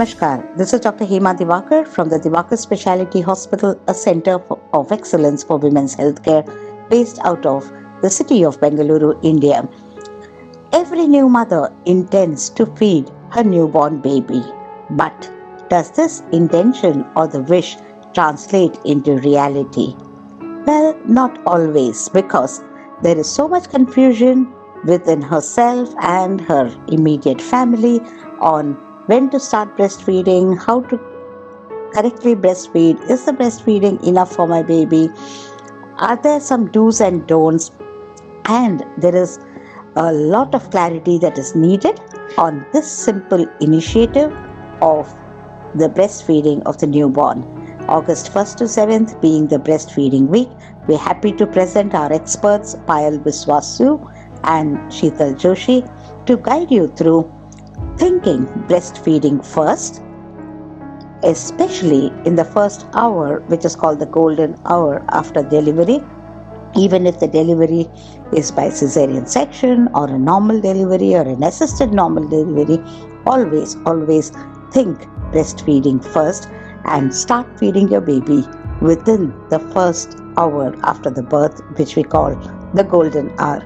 Namaskar. This is Dr. Hema Divakar from the Divakar Specialty Hospital, a center of excellence for women's healthcare based out of the city of Bengaluru, India. Every new mother intends to feed her newborn baby. But does this intention or the wish translate into reality? Well, not always, because there is so much confusion within herself and her immediate family on when to start breastfeeding, how to correctly breastfeed, is the breastfeeding enough for my baby, are there some do's and don'ts, and there is a lot of clarity that is needed on this simple initiative of the breastfeeding of the newborn. August 1st to 7th being the breastfeeding week, we're happy to present our experts Payal Biswasu and Sheetal Joshi to guide you through thinking breastfeeding first, especially in the first hour, which is called the golden hour after delivery. Even if the delivery is by cesarean section or a normal delivery or an assisted normal delivery, always think breastfeeding first and start feeding your baby within the first hour after the birth, which we call the golden hour.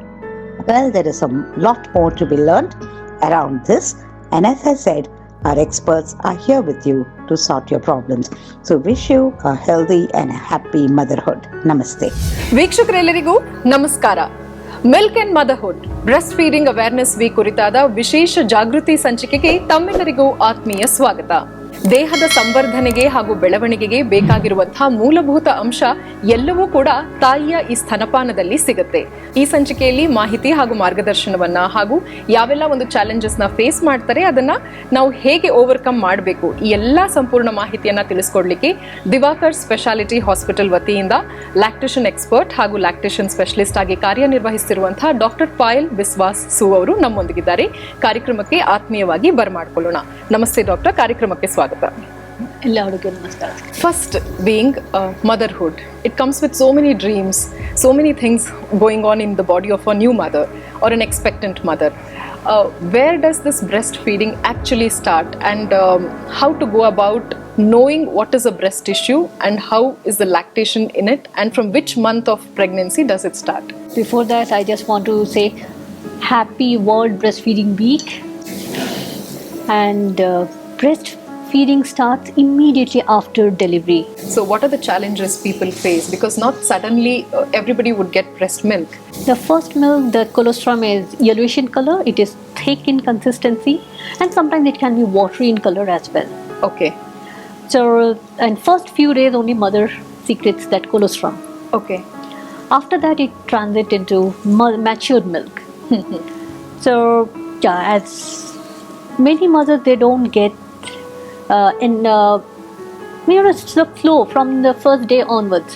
Well, there is a lot more to be learned around this, and as I said, our experts are here with you to sort your problems. So wish you a healthy and happy motherhood. Namaste. ವೀಕ್ಷಕರೆಲ್ಲರಿಗೂ ನಮಸ್ಕಾರ. Milk and motherhood breast feeding awareness week ಕುರಿತಾದ ವಿಶೇಷ ಜಾಗೃತಿ ಸಂಚಿಕೆಗೆ ತಮ್ಮೆಲ್ಲರಿಗೂ ಆತ್ಮೀಯ ಸ್ವಾಗತ. ದೇಹದ ಸಂವರ್ಧನೆಗೆ ಹಾಗೂ ಬೆಳವಣಿಗೆಗೆ ಬೇಕಾಗಿರುವಂತಹ ಮೂಲಭೂತ ಅಂಶ ಎಲ್ಲವೂ ಕೂಡ ತಾಯಿಯ ಈ ಸ್ತನಪಾನದಲ್ಲಿ ಸಿಗುತ್ತೆ. ಈ ಸಂಚಿಕೆಯಲ್ಲಿ ಮಾಹಿತಿ ಹಾಗೂ ಮಾರ್ಗದರ್ಶನವನ್ನ ಹಾಗೂ ಯಾವೆಲ್ಲ ಒಂದು ಚಾಲೆಂಜಸ್ ನ ಫೇಸ್ ಮಾಡ್ತಾರೆ ಅದನ್ನ ನಾವು ಹೇಗೆ ಓವರ್ಕಮ್ ಮಾಡಬೇಕು ಈ ಎಲ್ಲಾ ಸಂಪೂರ್ಣ ಮಾಹಿತಿಯನ್ನ ತಿಳಿಸ್ಕೊಡ್ಲಿಕ್ಕೆ ದಿವಾಕರ್ ಸ್ಪೆಷಾಲಿಟಿ ಹಾಸ್ಪಿಟಲ್ ವತಿಯಿಂದ ಲ್ಯಾಕ್ಟೇಷನ್ ಎಕ್ಸ್ಪರ್ಟ್ ಹಾಗೂ ಲ್ಯಾಕ್ಟೇಷನ್ ಸ್ಪೆಷಲಿಸ್ಟ್ ಆಗಿ ಕಾರ್ಯನಿರ್ವಹಿಸುತ್ತಿರುವಂತಹ ಡಾಕ್ಟರ್ ಪಾಯಲ್ ಬಿಸ್ವಾಸ್ ಸು ಅವರು ನಮ್ಮೊಂದಿಗಿದ್ದಾರೆ. ಕಾರ್ಯಕ್ರಮಕ್ಕೆ ಆತ್ಮೀಯವಾಗಿ ಬರಮಾಡಿಕೊಳ್ಳೋಣ. ನಮಸ್ತೆ ಡಾಕ್ಟರ್, ಕಾರ್ಯಕ್ರಮಕ್ಕೆ ಸ್ವಾಗತ. ಎಲ್ಲರಿಗೂ ನಮಸ್ಕಾರ. First being motherhood. It comes with so many dreams, so many things going on in the body of a new mother or an expectant mother. Where does this breastfeeding actually start, and how to go about knowing what is a breast tissue and how is the lactation in it, and from which month of pregnancy does it start? Before that, I just want to say happy World Breastfeeding Week. And breastfeeding starts immediately after delivery. So what are the challenges people face? Because not suddenly everybody would get breast milk. The first milk, the colostrum is yellowish in color. It is thick in consistency, and sometimes it can be watery in color as well. Okay. So in first few days only mother secretes that colostrum. Okay. After that it transits into matured milk. So yeah, as many mothers, they don't get the flow from the first day onwards.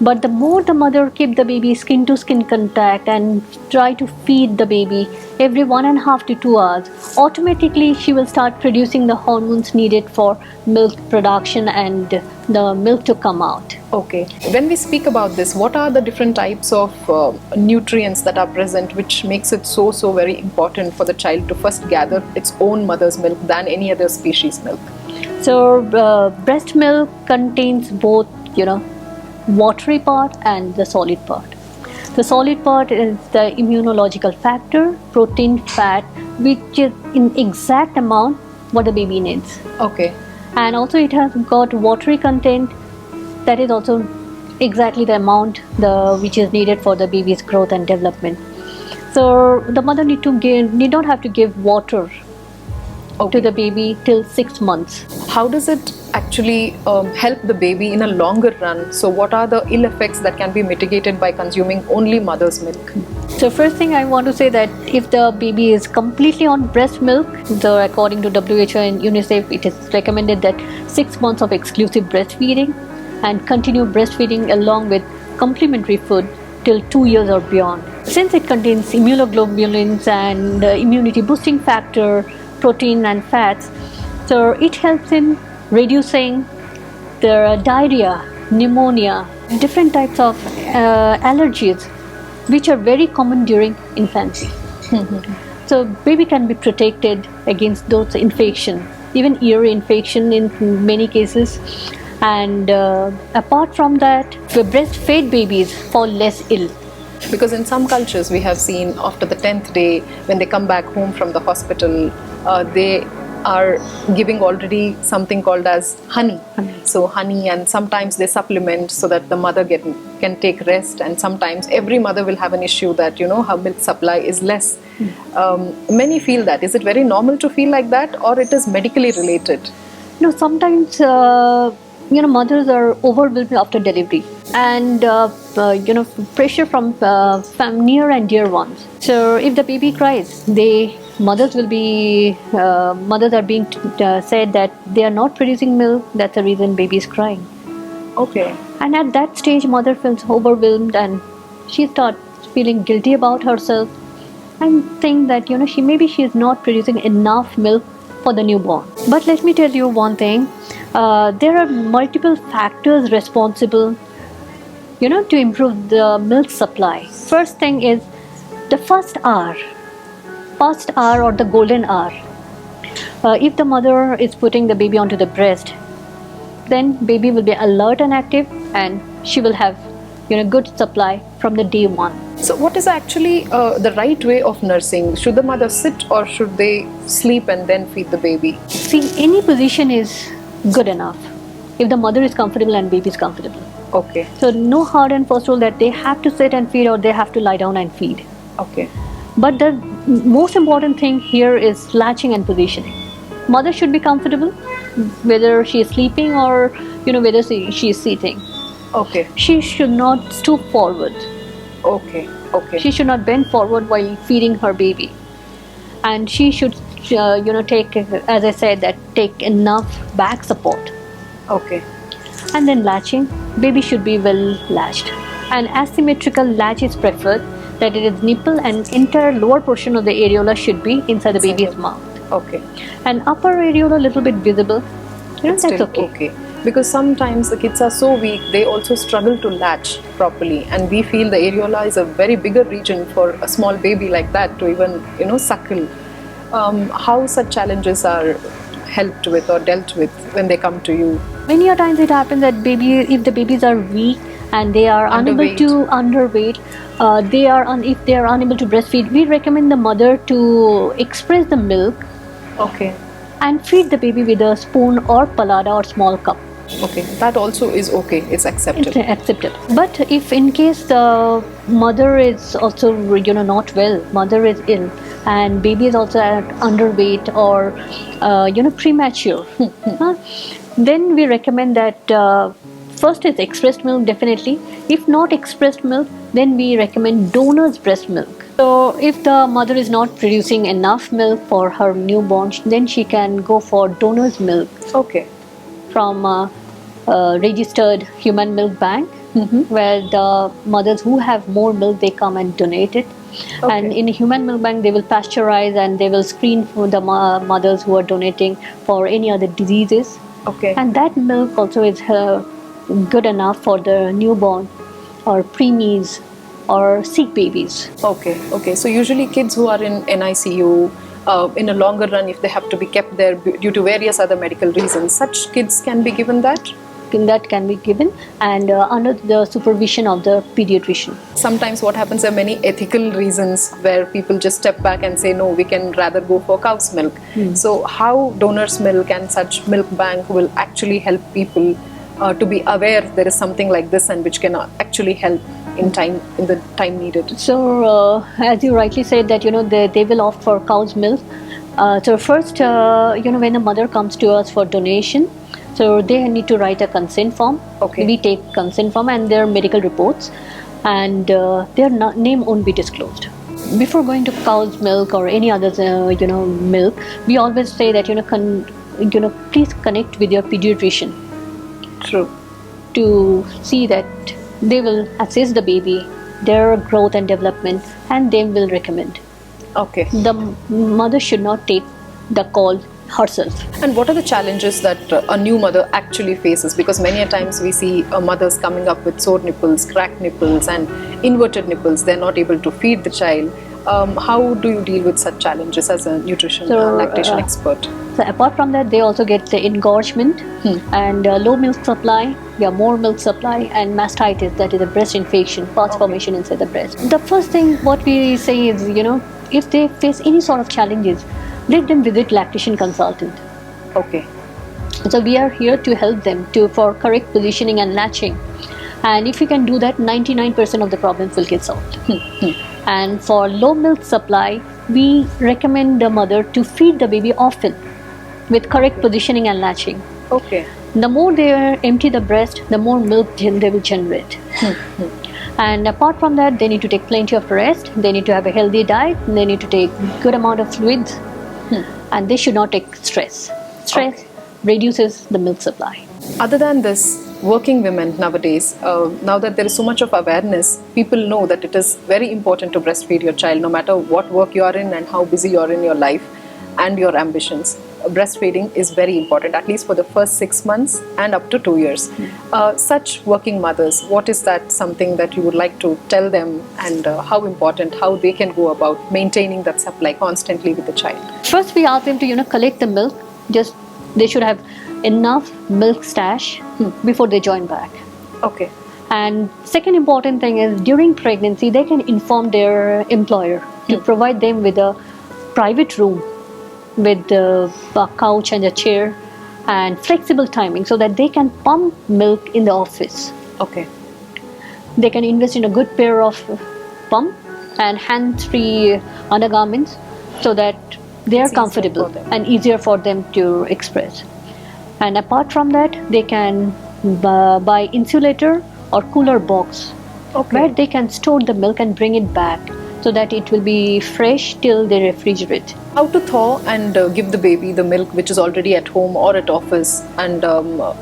But the more the mother keep the baby skin to skin contact and try to feed the baby every 1.5 to 2 hours, automatically she will start producing the hormones needed for milk production and the milk to come out. Okay. When we speak about this, what are the different types of nutrients that are present which makes it so very important for the child to first gather its own mother's milk than any other species milk? So breast milk contains both, watery part and the solid part. The solid part is the immunological factor, protein, fat, which is in exact amount what the baby needs. Okay. And also it has got watery content, that is also exactly the amount which is needed for the baby's growth and development. So the mother need not have to give water to the baby till 6 months. How does it actually help the baby in a longer run? So what are the ill effects that can be mitigated by consuming only mother's milk? So first thing I want to say that if the baby is completely on breast milk, according to WHO and UNICEF, it is recommended that 6 months of exclusive breastfeeding and continue breastfeeding along with complementary food till 2 years or beyond. Since it contains immunoglobulins and immunity boosting factor, protein and fats, so it helps in reducing the diarrhea, pneumonia, different types of allergies which are very common during infancy. So baby can be protected against those infections even ear infection in many cases. And apart from that, the breastfed babies fall less ill. Because in some cultures we have seen after the 10th day, when they come back home from the hospital, they are giving already something called as honey. So honey, and sometimes they supplement so that the mother can take rest, and sometimes every mother will have an issue that her milk supply is less. Many feel that. Is it very normal to feel like that, or it is medically related? Sometimes mothers are overwhelmed after delivery, and pressure from near and dear ones. So if the baby cries, mothers are being said that they are not producing milk. That's the reason baby is crying. Okay. And at that stage, mother feels overwhelmed, and she starts feeling guilty about herself and think that she is not producing enough milk for the newborn. But let me tell you one thing. There are multiple factors responsible to improve the milk supply. First thing is the first hour or the golden hour. If the mother is putting the baby onto the breast, then baby will be alert and active, and she will have good supply from the day one. So what is actually the right way of nursing? Should the mother sit, or should they sleep and then feed the baby? See, any position is good enough if the mother is comfortable and baby is comfortable. Okay. So no hard and fast rule that they have to sit and feed or they have to lie down and feed. Okay. But the most important thing here is latching and positioning. Mother should be comfortable, whether she is sleeping or whether she is sitting. Okay. She should not stoop forward. Okay. Okay. She should not bend forward while feeding her baby, and she should take, as I said, take enough back support. Okay. And then latching, baby should be well latched. An asymmetrical latch is preferred, that it is nipple and entire lower portion of the areola should be inside the baby's mouth. Okay. And upper areola a little bit visible. That's still okay. Because sometimes the kids are so weak, they also struggle to latch properly, and we feel the areola is a very bigger region for a small baby like that to even suckle. How such challenges are helped with or dealt with when they come to you? Many a times it happens that if the babies are weak and they are Underweight. If they are unable to breastfeed, we recommend the mother to express the milk. Okay. And feed the baby with a spoon or palada or small cup. Okay, that also is okay. It's acceptable. It's acceptable. But if in case the mother is also not well, mother is ill, and baby is also underweight or premature, then we recommend that first is expressed milk definitely. If not expressed milk, then we recommend donor's breast milk. So if the mother is not producing enough milk for her newborn, then she can go for donor's milk. Okay. From a registered human milk bank, where the mothers who have more milk, they come and donate it. Okay. And in a human milk bank, they will pasteurize and they will screen for the mothers who are donating for any other diseases. Okay. And that milk also is good enough for the newborn or preemies or sick babies. Okay. So usually kids who are in NICU, in a longer run, if they have to be kept there due to various other medical reasons, such kids can be given that? That can be given, and under the supervision of the pediatrician. Sometimes what happens, are many ethical reasons where people just step back and say, no, we can rather go for cow's milk. So how donor's milk and such milk bank will actually help people to be aware there is something like this and which can actually help in the time needed? So as you rightly said that they will opt for cow's milk. So first when a mother comes to us for donation, so they need to write a consent form. Okay. We take consent form and their medical reports, and their name won't be disclosed. Before going to cow's milk or any other milk, we always say that please connect with your pediatrician. True. To see that they will assess the baby, their growth and development, and they will recommend. Okay. The mother should not take the call herself. And what are the challenges that a new mother actually faces? Because many a times we see mothers coming up with sore nipples, cracked nipples, and inverted nipples. They're not able to feed the child. How do you deal with such challenges as a nutrition lactation expert? So apart from that, they also get the engorgement and low milk supply, more milk supply, and mastitis, that is a breast infection, parts formation inside the breast. The first thing what we say is, if they face any sort of challenges, let them visit lactation consultant. Okay. So we are here to help them for correct positioning and latching. And if you can do that, 99% of the problems will get solved. And for low milk supply, we recommend the mother to feed the baby often with correct positioning and latching. Okay. The more they empty the breast, the more milk they will generate. And apart from that, they need to take plenty of rest, they need to have a healthy diet, they need to take good amount of fluids, and they should not take stress. Stress reduces the milk supply. Other than this, working women nowadays, now that there is so much of awareness, people know that it is very important to breastfeed your child, no matter what work you are in and how busy you are in your life and your ambitions. Breastfeeding is very important, at least for the first 6 months and up to 2 years. Such working mothers, what is that something that you would like to tell them, and how important, how they can go about maintaining that supply constantly with the child? First, we ask them to collect the milk. They should have enough milk stash before they join back. Okay. And second important thing is, during pregnancy, they can inform their employer to provide them with a private room with a couch and a chair and flexible timing, so that they can pump milk in the office. Okay. They can invest in a good pair of pump and hands-free undergarments, so that they are comfortable and easier for them to express. And apart from that, they can buy insulator or cooler box, where they can store the milk and bring it back, so that it will be fresh till they refrigerate. How to thaw and give the baby the milk which is already at home or at office, and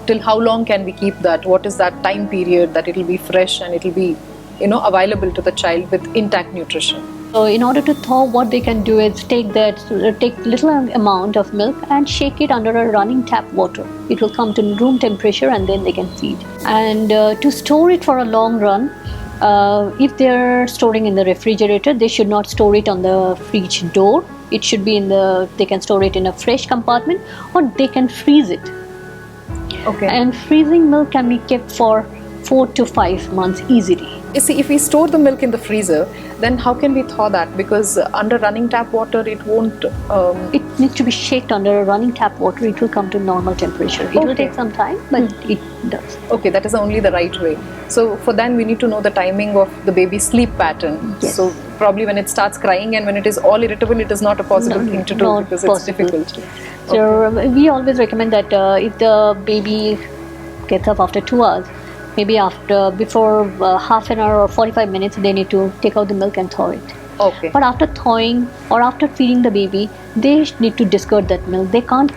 till how long can we keep that? What is that time period that it will be fresh and it will be available to the child with intact nutrition? So in order to thaw, what they can do is take little amount of milk and shake it under a running tap water. It will come to room temperature, and then they can feed. And to store it for a long run, if they're storing in the refrigerator, they should not store it on the fridge door. It should be they can store it in a fresh compartment, or they can freeze it. Okay. And freezing milk can be kept for 4 to 5 months easily. You see, if we store the milk in the freezer, then how can we thaw that? Because under running tap water, it won't... It needs to be shaked under running tap water. It will come to normal temperature. It will take some time, but it does. Okay, that is only the right way. So for that, we need to know the timing of the baby's sleep pattern. Yes. So probably when it starts crying and when it is all irritable, it is not a possible thing to do, because it's difficult. So we always recommend that if the baby gets up after 2 hours, maybe before half an hour or 45 minutes, they need to take out the milk and thaw it. Okay. But after thawing or after feeding the baby, they need to discard that milk. They can't,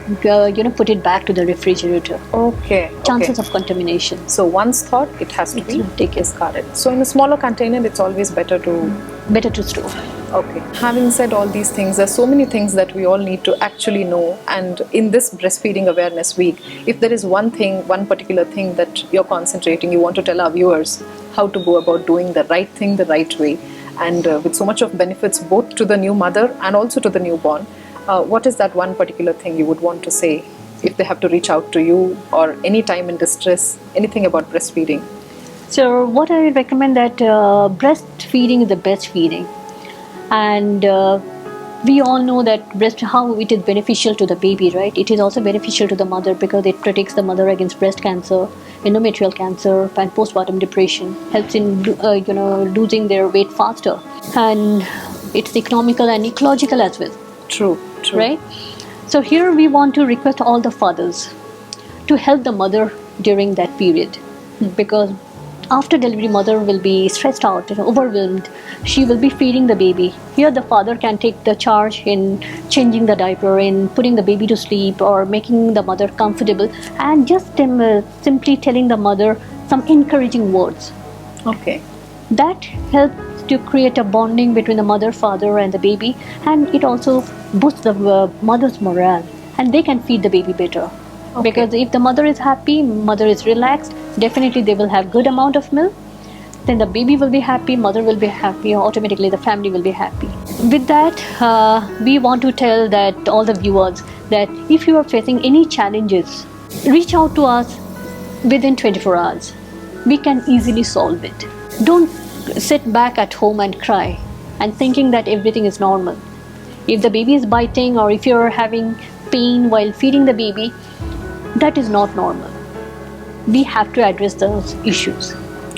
put it back to the refrigerator. Okay. Chances of contamination. So once thawed, it has to be discarded. So in a smaller container, it's always better to store. Okay. Having said all these things, there's so many things that we all need to actually know. And in this Breastfeeding Awareness Week, if there is one particular thing that you're concentrating, you want to tell our viewers how to go about doing the right thing the right way, and with so much of benefits both to the new mother and also to the newborn, what is that one particular thing you would want to say if they have to reach out to you, or any time in distress, anything about breastfeeding? So what I recommend, that breastfeeding is the best feeding. And we all know that how it is beneficial to the baby, right? It is also beneficial to the mother, because it protects the mother against breast cancer, endometrial cancer, and postpartum depression. Helps in losing their weight faster, and it's economical and ecological as well. True. Right? So here we want to request all the fathers to help the mother during that period, because after delivery, mother will be stressed out and overwhelmed. She will be feeding the baby. Here the father can take the charge in changing the diaper, in putting the baby to sleep, or making the mother comfortable, and just simply telling the mother some encouraging words. Okay. That helps to create a bonding between the mother, father and the baby, and it also boosts the mother's morale. and they can feed the baby better. Okay. Because if the mother is happy, mother is relaxed, definitely they will have good amount of milk. Then the baby will be happy, mother will be happy, automatically the family will be happy. With that, we want to tell that all the viewers that if you are facing any challenges, reach out to us within 24 hours. We can easily solve it. Don't sit back at home and cry and thinking that everything is normal. If the baby is biting or if you're having pain while feeding the baby, that is not normal. We have to address those issues.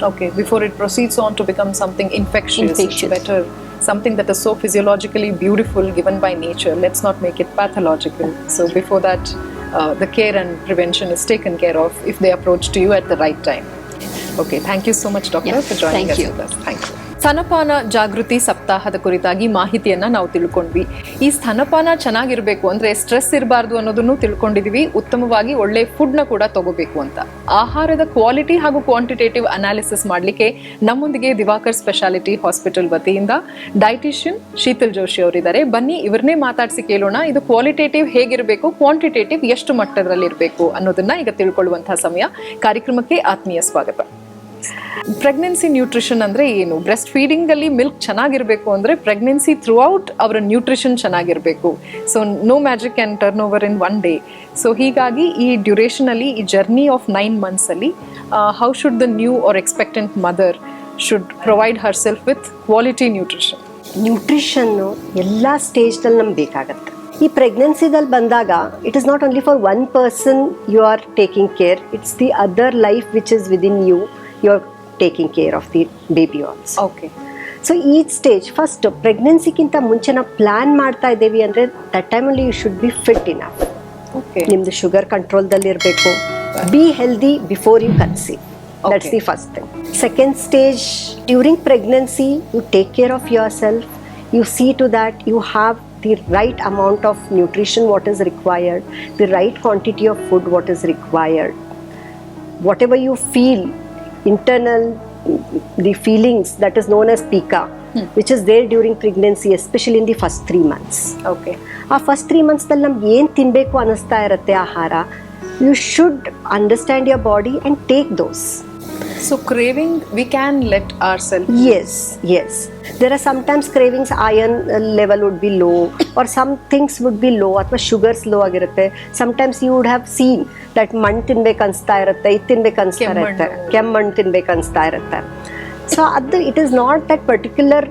Okay, before it proceeds on to become something infectious. It's better something that is so physiologically beautiful given by nature. Let's not make it pathological. So before that, the care and prevention is taken care of if they approach to you at the right time. Okay, thank you so much, doctor, for joining us with us. Thank you. ಸ್ತನಪಾನ ಜಾಗೃತಿ ಸಪ್ತಾಹದ ಕುರಿತಾಗಿ ಮಾಹಿತಿಯನ್ನ ನಾವು ತಿಳ್ಕೊಂಡ್ವಿ. ಈ ಸ್ತನಪಾನ ಚೆನ್ನಾಗಿರ್ಬೇಕು ಅಂದ್ರೆ stress ಇರಬಾರ್ದು ಅನ್ನೋದನ್ನು ತಿಳ್ಕೊಂಡಿದೀವಿ. ಉತ್ತಮವಾಗಿ ಒಳ್ಳೆ ಫುಡ್ ನ ಕೂಡ ತಗೋಬೇಕು ಅಂತ. ಆಹಾರದ ಕ್ವಾಲಿಟಿ ಹಾಗೂ ಕ್ವಾಂಟಿಟೇಟಿವ್ ಅನಾಲಿಸಿಸ್ ಮಾಡ್ಲಿಕ್ಕೆ ನಮ್ಮೊಂದಿಗೆ ದಿವಾಕರ್ ಸ್ಪೆಷಾಲಿಟಿ ಹಾಸ್ಪಿಟಲ್ ವತಿಯಿಂದ ಡೈಟಿಷಿಯನ್ ಶೀತಲ್ ಜೋಶಿ ಅವರಿದ್ದಾರೆ. ಬನ್ನಿ ಇವ್ರನ್ನೇ ಮಾತಾಡಿಸಿ ಕೇಳೋಣ. ಇದು ಕ್ವಾಲಿಟೇಟಿವ್ ಹೇಗಿರಬೇಕು, ಕ್ವಾಂಟಿಟೇಟಿವ್ ಎಷ್ಟು ಮಟ್ಟದಲ್ಲಿ ಇರಬೇಕು ಅನ್ನೋದನ್ನ ಈಗ ತಿಳ್ಕೊಳ್ಳುವಂತಹ ಸಮಯ. ಕಾರ್ಯಕ್ರಮಕ್ಕೆ ಆತ್ಮೀಯ ಸ್ವಾಗತ. ಪ್ರೆಗ್ನೆನ್ಸಿ ನ್ಯೂಟ್ರಿಷನ್ ಅಂದ್ರೆ ಏನು? ಬ್ರೆಸ್ಟ್ ಫೀಡಿಂಗ್ ಅಲ್ಲಿ ಮಿಲ್ಕ್ ಚೆನ್ನಾಗಿರ್ಬೇಕು ಅಂದ್ರೆ ಪ್ರೆಗ್ನೆನ್ಸಿ ಥ್ರೂ ಔಟ್ ಅವರ ನ್ಯೂಟ್ರಿಷನ್ ಚೆನ್ನಾಗಿರ್ಬೇಕು. So no magic can turn over in one day. So ಹೀಗಾಗಿ ಈ ಡ್ಯೂರೇಷನ್ ಅಲ್ಲಿ, ಈ ಜರ್ನಿ ಆಫ್ 9 months ಅಲ್ಲಿ how should the new or expectant mother should provide herself with quality nutrition? ನ್ಯೂಟ್ರಿಷನ್ನು ಎಲ್ಲ ಸ್ಟೇಜ್ದಲ್ಲಿ ನಮ್ಗೆ ಬೇಕಾಗತ್ತೆ. ಈ ಪ್ರೆಗ್ನೆನ್ಸಿದಲ್ಲಿ ಬಂದಾಗ it is not only for one person you are taking care, it's the other life which is within you. You're taking care of the baby also. Okay. So each stage, first ಪ್ರೆಗ್ನೆನ್ಸಿಗಿಂತ ಮುಂಚೆ ನಾವು plan ಮಾಡ್ತಾ ಇದ್ದೇವೆ ಅಂದರೆ that ಟೈಮಲ್ಲಿ you should be fit enough. Okay. ನಿಮ್ಮದು sugar ಕಂಟ್ರೋಲ್ದಲ್ಲಿ ಇರಬೇಕು. Be healthy before you conceive. That's the first thing. Second stage, during pregnancy you take care of yourself. You see to that you have the right amount of nutrition what is required, the right quantity of food what is required. Whatever you feel internal, the feelings that is known as pika, which is there during pregnancy, especially in the first 3 months. Okay. ಆ first 3 ಮಂತ್ಸ್ದಲ್ಲಿ ನಮ್ಗೆ ಏನು ತಿನ್ನಬೇಕು ಅನ್ನಿಸ್ತಾ ಇರುತ್ತೆ ಆಹಾರ, you should understand your body and take those. So craving, we can let ourselves. Yes. There are sometimes cravings, iron level would be low or some things would be low ಅಥವಾ sugars low ಆಗಿರುತ್ತೆ. Sometimes you would have seen that ಮಣ್ಣು ತಿನ್ಬೇಕು ಅನಿಸ್ತಾ ಇರುತ್ತೆ, ಇದು ತಿನ್ಬೇಕು ಅನಿಸ್ತಾ ಇರುತ್ತೆ, ಕೆಮ್ಮಣ್ಣು ತಿನ್ಬೇಕು ಅನಿಸ್ತಾ ಇರುತ್ತೆ. ಸೊ ಅದು it is not that particular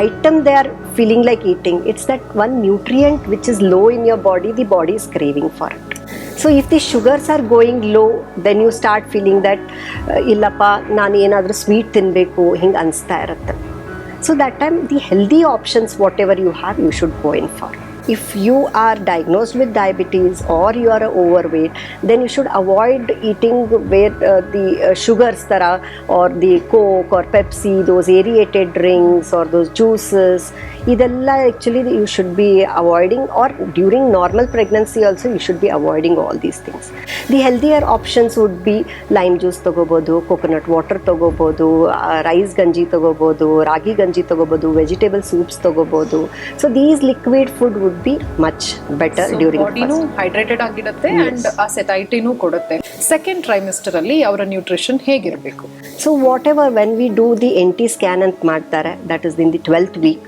item they are feeling like eating. It's that one nutrient which is low in your body, the body is craving for it. So if the sugars are going low, then you start feeling that illappa ನಾನು ಏನಾದರೂ sweet ತಿನ್ನಬೇಕು ಹಿಂಗೆ ಅನಿಸ್ತಾ ಇರುತ್ತೆ. So that time the healthy options whatever you have you should go in for. If you are diagnosed with diabetes or you are overweight, then you should avoid eating where the sugars tara or the Coke or Pepsi, those aerated drinks or those juices. Idella actually you should be avoiding, or during normal pregnancy also you should be avoiding all these things. The healthier options would be lime juice togobodu, coconut water togobodu, rice ganji togobodu, ragi ganji togobodu, vegetable soups togobodu. So these liquid food would be much better during ಬಾಡಿನೂ hydrated ಆಗಿರುತ್ತೆ and ಆ ಸೆಟೈಟಿನೂ ಕೊಡುತ್ತೆ. Second trimester ಅಲ್ಲಿ ಅವರ nutrition ಹೇಗಿರಬೇಕು? So whatever when we do the NT scan ಅಂತ ಮಾಡ್ತಾರೆ, that is in the 12th week.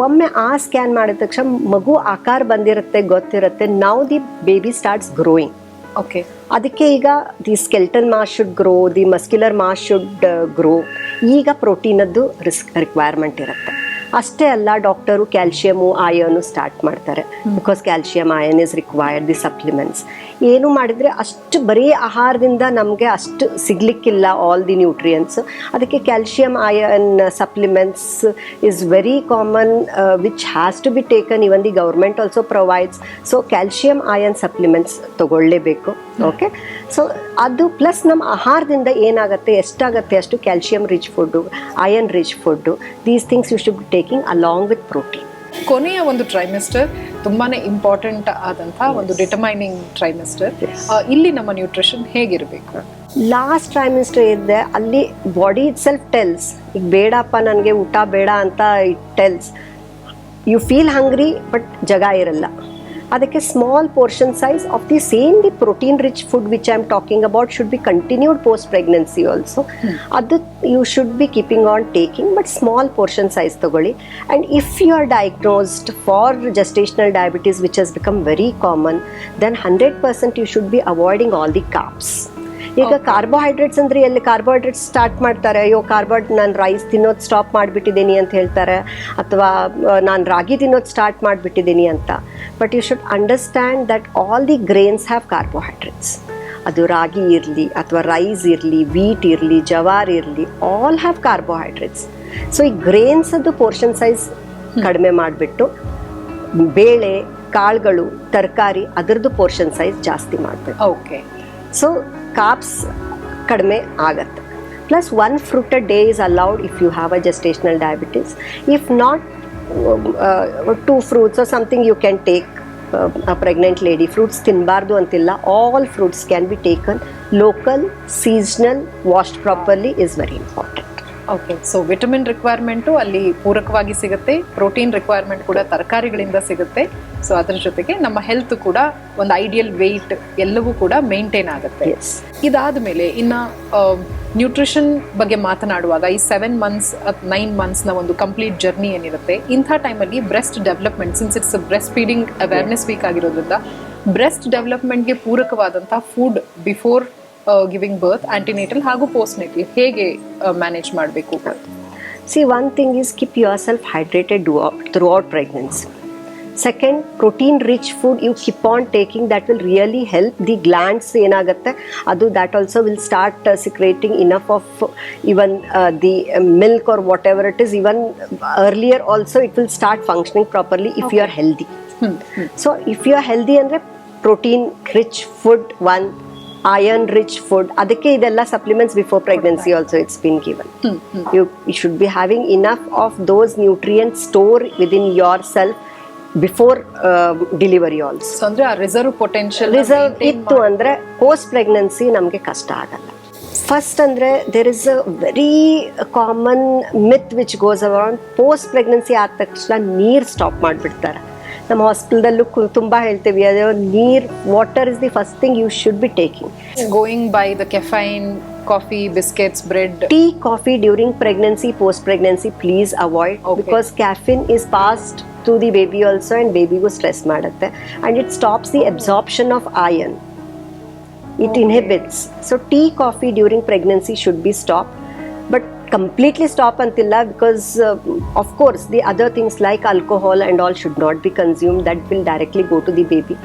ಒಮ್ಮೆ ಆ ಸ್ಕ್ಯಾನ್ ಮಾಡಿದ ತಕ್ಷಣ ಮಗು ಆಕಾರ ಬಂದಿರುತ್ತೆ, ಗೊತ್ತಿರುತ್ತೆ. Now the baby starts growing. Okay. ಅದಕ್ಕೆ ಈಗ the skeleton mass should grow, the muscular mass should grow. ಈಗ ಪ್ರೋಟೀನದ್ದು ರಿಕ್ವೈರ್ಮೆಂಟ್ ಇರುತ್ತೆ. ಅಷ್ಟೇ ಅಲ್ಲ, ಡಾಕ್ಟರು ಕ್ಯಾಲ್ಶಿಯಮು ಐರನ್ನು ಸ್ಟಾರ್ಟ್ ಮಾಡ್ತಾರೆ. Because calcium iron is required, the supplements. ಏನು ಮಾಡಿದರೆ ಅಷ್ಟು ಬರೀ ಆಹಾರದಿಂದ ನಮಗೆ ಅಷ್ಟು ಸಿಗಲಿಕ್ಕಿಲ್ಲ ಆಲ್ ದಿ ನ್ಯೂಟ್ರಿಯೆಂಟ್ಸ್. ಅದಕ್ಕೆ calcium iron supplements is very common which has to be taken. Even the government also provides. So calcium iron supplements ತಗೊಳ್ಳೇಬೇಕು. ಓಕೆ. ಸೊ ಅದು ಪ್ಲಸ್ ನಮ್ಮ ಆಹಾರದಿಂದ ಏನಾಗುತ್ತೆ, ಎಷ್ಟಾಗುತ್ತೆ ಅಷ್ಟು calcium rich food, iron rich food, these things you should be taking along with protein. ಕೊನೆಯ ಒಂದು trimester ತುಂಬಾನೇ ಇಂಪಾರ್ಟೆಂಟ್ ಆದಂತಹ ಒಂದು ಡಿಟರ್ಮೈನಿಂಗ್ ಟ್ರೈಮಿಸ್ಟರ್. ಇಲ್ಲಿ ನಮ್ಮ ನ್ಯೂಟ್ರಿಷನ್ ಹೇಗಿರಬೇಕು? ಲಾಸ್ಟ್ ಟ್ರೈಮಿಸ್ಟರ್ ಇದೆ, ಅಲ್ಲಿ ಬಾಡಿ ಇಟ್ ಸೆಲ್ಫ್ ಟೆಲ್ಸ್, ಈಗ ಬೇಡಪ್ಪ ನನಗೆ ಊಟ ಬೇಡ ಅಂತ it tells. You feel hungry but ಜಾಗ ಇರಲ್ಲ. ಅದಕ್ಕೆ small portion size of the same the protein rich food which I am talking about should be continued post pregnancy also. ಅದು you should be keeping on taking, but small portion size ತಗೊಳ್ಳಿ. And if you are diagnosed for gestational diabetes which has become very common, then 100% you should be avoiding all the carbs. ಈಗ carbohydrates ಅಂದ್ರೆ ಎಲ್ಲಿ carbohydrates start ಮಾಡ್ತಾರೆ, ಅಯ್ಯೋ ನಾನು rice ತಿನ್ನೋದು stop ಮಾಡಿಬಿಟ್ಟಿದ್ದೀನಿ ಅಂತ ಹೇಳ್ತಾರೆ, ಅಥವಾ ನಾನು ರಾಗಿ ತಿನ್ನೋದು ಸ್ಟಾರ್ಟ್ ಮಾಡಿಬಿಟ್ಟಿದ್ದೀನಿ ಅಂತ. But you should understand that all the grains have carbohydrates. ಅದು ರಾಗಿ ಇರಲಿ ಅಥವಾ ರೈಸ್ ಇರಲಿ, ವೀಟ್ ಇರಲಿ, ಜವಾರ್ ಇರಲಿ, ಆಲ್ ಹ್ಯಾವ್ ಕಾರ್ಬೋಹೈಡ್ರೇಟ್ಸ್. ಸೊ ಈ ಗ್ರೇನ್ಸ್ ಅದು ಪೋರ್ಷನ್ ಸೈಜ್ ಕಡಿಮೆ ಮಾಡಿಬಿಟ್ಟು ಬೇಳೆ, ಕಾಳುಗಳು, ತರಕಾರಿ ಅದರದ್ದು ಪೋರ್ಷನ್ ಸೈಜ್ ಜಾಸ್ತಿ ಮಾಡಬೇಕು. ಓಕೆ. ಸೊ ಕಾರ್ಬ್ಸ್ ಕಡಿಮೆ ಆಗತ್ತೆ. Plus 1 fruit a day is allowed if you have a gestational diabetes. If not, 2 fruits or something you can take. A pregnant lady, fruits ತಿನ್ನಬಾರ್ದು ಅಂತಿಲ್ಲ. All fruits can be taken. Local, seasonal, washed properly is very important. Okay. So vitamin requirement ಅಲ್ಲಿ ಪೂರಕವಾಗಿ ಸಿಗುತ್ತೆ, protein requirement ಕೂಡ ತರಕಾರಿಗಳಿಂದ ಸಿಗುತ್ತೆ. So ಅದರ ಜೊತೆಗೆ ನಮ್ಮ ಹೆಲ್ತ್ ಕೂಡ ಒಂದು ಐಡಿಯಲ್ ವೆಯ್ಟ್ ಎಲ್ಲವೂ ಕೂಡ ಮೇಂಟೈನ್ ಆಗುತ್ತೆ. ಇದಾದ ಮೇಲೆ ಇನ್ನು ನ್ಯೂಟ್ರಿಷನ್ ಬಗ್ಗೆ ಮಾತನಾಡುವಾಗ ಈ 7 months 9 monthsನ ಒಂದು ಕಂಪ್ಲೀಟ್ ಜರ್ನಿ ಏನಿರುತ್ತೆ, ಇಂಥ ಟೈಮಲ್ಲಿ breast development, since it's breast feeding awareness week ಆಗಿರೋದ್ರಿಂದ ಬ್ರೆಸ್ಟ್ ಡೆವಲಪ್ಮೆಂಟ್ಗೆ ಪೂರಕವಾದಂಥ food before giving birth, antenatal ಹಾಗೂ ಪೋಸ್ಟ್ ನೇಟಲ್ ಹೇಗೆ ಮ್ಯಾನೇಜ್ ಮಾಡಬೇಕು? See, one thing is keep yourself hydrated throughout pregnancy. Second, protein rich food you keep on taking, that will really help the glands ಏನಾಗುತ್ತೆ ಅದು, that also will start secreting enough of even the milk or whatever it is. Even earlier also it will start functioning properly if you are healthy. So if you are healthy ಅಂದ್ರೆ protein rich food, one iron rich food, ಅದಕ್ಕೆ ಇದೆಲ್ಲ supplements before pregnancy also it's been given. You should be having enough of those nutrients stored within yourself before delivery also. So ಅಂದ್ರೆ ಆ reserve potential ಇತ್ತು ಅಂದ್ರೆ post pregnancy ನಮಗೆ ಕಷ್ಟ ಆಗಲ್ಲ. First ಅಂದ್ರೆ there is a very common myth which goes around, post pregnancy ಆದ ತಕ್ಷಣ ನೀರು ಸ್ಟಾಪ್ ಮಾಡಿಬಿಡ್ತಾರೆ. ನಮ್ಮ ಹಾಸ್ಪಿಟಲ್ದಲ್ಲೂ ತುಂಬಾ ಹೇಳ್ತೀವಿ, ಅದೇ ನೀರು, water is the first thing you should be taking. Going by the caffeine, coffee, biscuits, bread, tea, coffee during pregnancy, post pregnancy please avoid, because caffeine is passed to the baby also and babyಗೂ stress ಮಾಡುತ್ತೆ, and it stops the absorption of iron. It inhibits. So tea, coffee during pregnancy should be stopped, but completely stop antilla, because of course the other things like alcohol and all should not be consumed, that will directly go to the baby.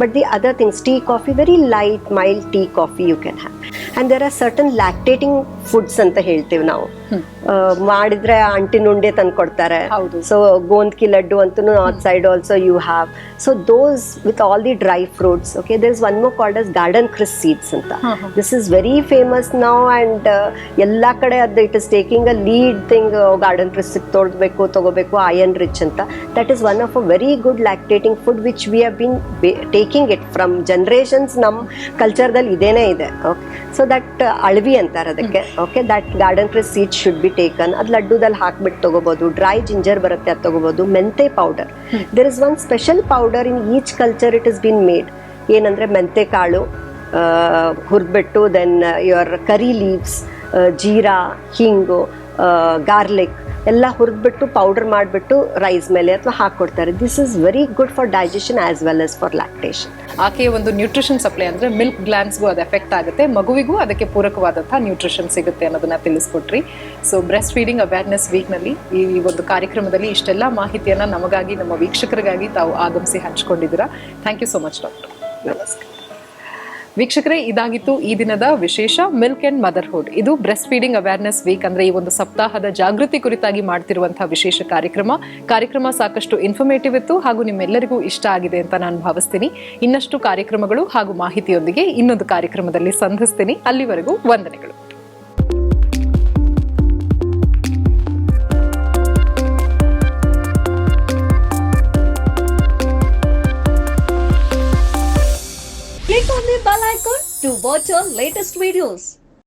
But the other things, tea, coffee, very light mild tea, coffee you can have. And there are certain lactating foods anta ಹೇಳ್ತೇವೆ ನಾವು. ಮಾಡಿದ್ರೆ ಅಂಟಿನ ಉಂಡೆ ತಂದು ಕೊಡ್ತಾರೆ. So ಗೋಂದ್ಕಿ ಲಡ್ಡು ಅಂತೂ north side also you have. So those with all the dry fruits. Okay, there is one more called as garden cress seeds ಅಂತ. This is very famous now, and ಎಲ್ಲ ಕಡೆ ಅದು it is taking a lead thing. Garden cress ತಗೋಬೇಕು iron rich ಅಂತ. That is one of a very good lactating food which we have been taking it from generations. ನಮ್ಮ ಕಲ್ಚರ್ದಲ್ಲಿ ಇದೇನೇ ಇದೆ. Okay, so that ಅಳವಿ ಅಂತಾರೆ ಅದಕ್ಕೆ. Okay, that garden cress seeds should be taken. ಅದು ಲಡ್ಡುದಲ್ಲಿ ಹಾಕ್ಬಿಟ್ಟು ತಗೋಬಹುದು. ಡ್ರೈ ಜಿಂಜರ್ ಬರುತ್ತೆ, ಅದು ತಗೋಬಹುದು. ಮೆಂತೆ powder, there is one special powder in each culture it is been made. ಏನಂದ್ರೆ ಮೆಂತೆ ಕಾಳು ಹುರಿದ್ಬಿಟ್ಟು, then your curry leaves, jeera, hing, garlic ಎಲ್ಲ ಹುರಿದ್ಬಿಟ್ಟು ಪೌಡರ್ ಮಾಡಿಬಿಟ್ಟು ರೈಸ್ ಮೇಲೆ ಅಥವಾ ಹಾಕ್ಕೊಡ್ತಾರೆ. This is very good for digestion as well as for lactation. ಆಕೆಯ ಒಂದು ನ್ಯೂಟ್ರಿಷನ್ ಸಪ್ಲೈ ಅಂದ್ರೆ ಮಿಲ್ಕ್ ಗ್ಲ್ಯಾಂಡ್ಸ್ಗೂ ಅದು ಎಫೆಕ್ಟ್ ಆಗುತ್ತೆ, ಮಗುವಿಗೂ ಅದಕ್ಕೆ ಪೂರಕವಾದಂತಹ ನ್ಯೂಟ್ರಿಷನ್ ಸಿಗುತ್ತೆ ಅನ್ನೋದನ್ನ ತಿಳಿಸ್ಕೊಟ್ರಿ. ಸೊ ಬ್ರೆಸ್ಟ್ ಫೀಡಿಂಗ್ ಅವೇರ್ನೆಸ್ ವೀಕ್ನಲ್ಲಿ ಈ ಒಂದು ಕಾರ್ಯಕ್ರಮದಲ್ಲಿ ಇಷ್ಟೆಲ್ಲ ಮಾಹಿತಿಯನ್ನ ನಮಗಾಗಿ, ನಮ್ಮ ವೀಕ್ಷಕರಿಗಾಗಿ ತಾವು ಆಗಮಿಸಿ ಹಂಚ್ಕೊಂಡಿದ್ದೀರಾ. Thank you so much doctor. ನಮಸ್ಕಾರ ವೀಕ್ಷಕರೇ, ಇದಾಗಿತ್ತು ಈ ದಿನದ ವಿಶೇಷ ಮಿಲ್ಕ್ ಅಂಡ್ ಮದರ್ಹುಡ್. ಇದು ಬ್ರೆಸ್ಟ್ ಫೀಡಿಂಗ್ ಅವೇರ್ನೆಸ್ ವೀಕ್ ಅಂದ್ರೆ ಈ ಒಂದು ಸಪ್ತಾಹದ ಜಾಗೃತಿ ಕುರಿತಾಗಿ ಮಾಡ್ತಿರುವಂತಹ ವಿಶೇಷ ಕಾರ್ಯಕ್ರಮ ಸಾಕಷ್ಟು ಇನ್ಫಾರ್ಮೇಟಿವ್ ಇತ್ತು ಹಾಗೂ ನಿಮ್ಮೆಲ್ಲರಿಗೂ ಇಷ್ಟ ಆಗಿದೆ ಅಂತ ನಾನು ಭಾವಿಸ್ತೀನಿ. ಇನ್ನಷ್ಟು ಕಾರ್ಯಕ್ರಮಗಳು ಹಾಗೂ ಮಾಹಿತಿಯೊಂದಿಗೆ ಇನ್ನೊಂದು ಕಾರ್ಯಕ್ರಮದಲ್ಲಿ ಸಂಧಿಸ್ತೀನಿ. ಅಲ್ಲಿವರೆಗೂ ವಂದನೆಗಳು. Click on the bell icon to watch our latest videos.